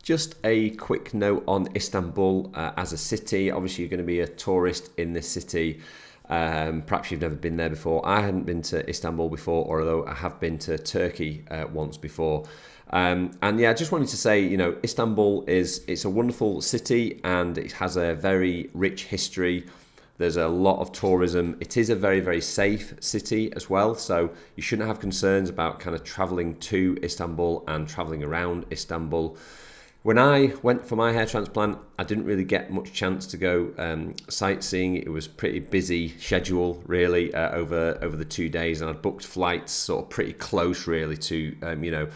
Just a quick note on Istanbul as a city. Obviously, you're going to be a tourist in this city. Perhaps you've never been there before. I hadn't been to Istanbul before, although I have been to Turkey once before. And yeah, I just wanted to say, Istanbul it's a wonderful city and it has a very rich history. There's a lot of tourism. It is a very, very safe city as well. So you shouldn't have concerns about kind of traveling to Istanbul and traveling around Istanbul. When I went for my hair transplant, I didn't really get much chance to go sightseeing. It was pretty busy schedule, really, over the 2 days, and I'd booked flights sort of pretty close, really, to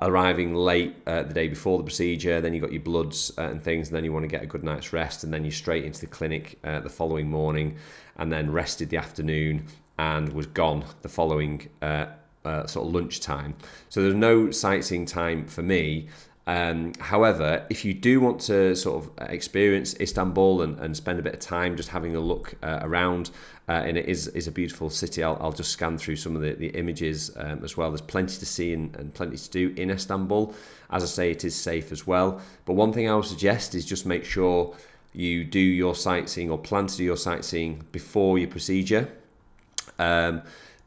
arriving late the day before the procedure. Then you got your bloods and things, and then you want to get a good night's rest, and then you're straight into the clinic the following morning, and then rested the afternoon and was gone the following sort of lunchtime. So there's no sightseeing time for me. However, if you do want to sort of experience Istanbul and spend a bit of time just having a look around, and it is a beautiful city. I'll just scan through some of the images as well. There's plenty to see and plenty to do in Istanbul. As I say, it is safe as well. But one thing I would suggest is just make sure you do your sightseeing or plan to do your sightseeing before your procedure.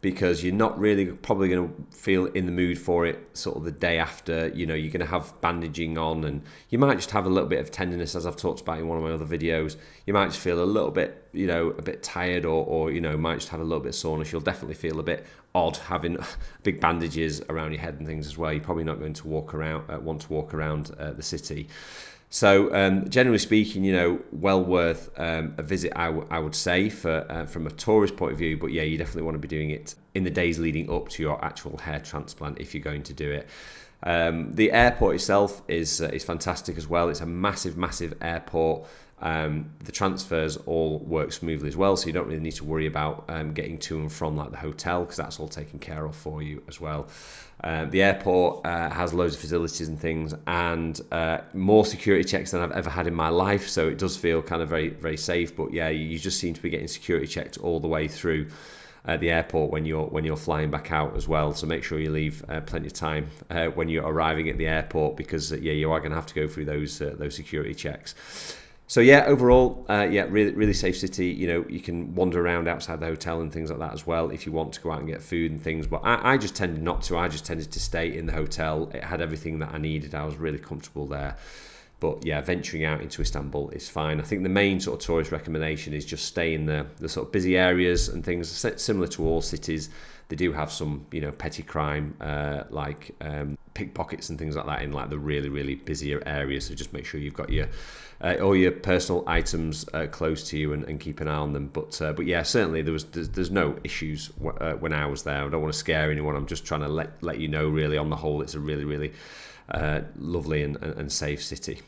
Because you're not really probably going to feel in the mood for it sort of the day after. You're going to have bandaging on, and you might just have a little bit of tenderness, as I've talked about in one of my other videos. You might just feel a little bit, a bit tired, or might just have a little bit of soreness. You'll definitely feel a bit odd having big bandages around your head and things as well. You're probably not going to want to walk around the city. So generally speaking, well worth a visit, I would say, from a tourist point of view. But yeah, you definitely want to be doing it in the days leading up to your actual hair transplant if you're going to do it. The airport itself is fantastic as well. It's a massive, massive airport. The transfers all work smoothly as well, so you don't really need to worry about getting to and from like the hotel, because that's all taken care of for you as well. The airport has loads of facilities and things, and more security checks than I've ever had in my life, so it does feel kind of very, very safe. But yeah, you just seem to be getting security checked all the way through the airport when you're flying back out as well. So make sure you leave plenty of time when you're arriving at the airport, because you are going to have to go through those security checks. So yeah, overall, really, really safe city. You can wander around outside the hotel and things like that as well if you want to go out and get food and things. But I just tended not to. I just tended to stay in the hotel. It had everything that I needed. I was really comfortable there. But yeah, venturing out into Istanbul is fine. I think the main sort of tourist recommendation is just stay in the sort of busy areas and things. Similar to all cities, they do have some petty crime like pickpockets and things like that in like the really, really busier areas. So just make sure you've got your all your personal items close to you and keep an eye on them. But yeah, certainly there's no issues when I was there. I don't want to scare anyone. I'm just trying to let you know, really, on the whole, it's a really, really lovely and safe city.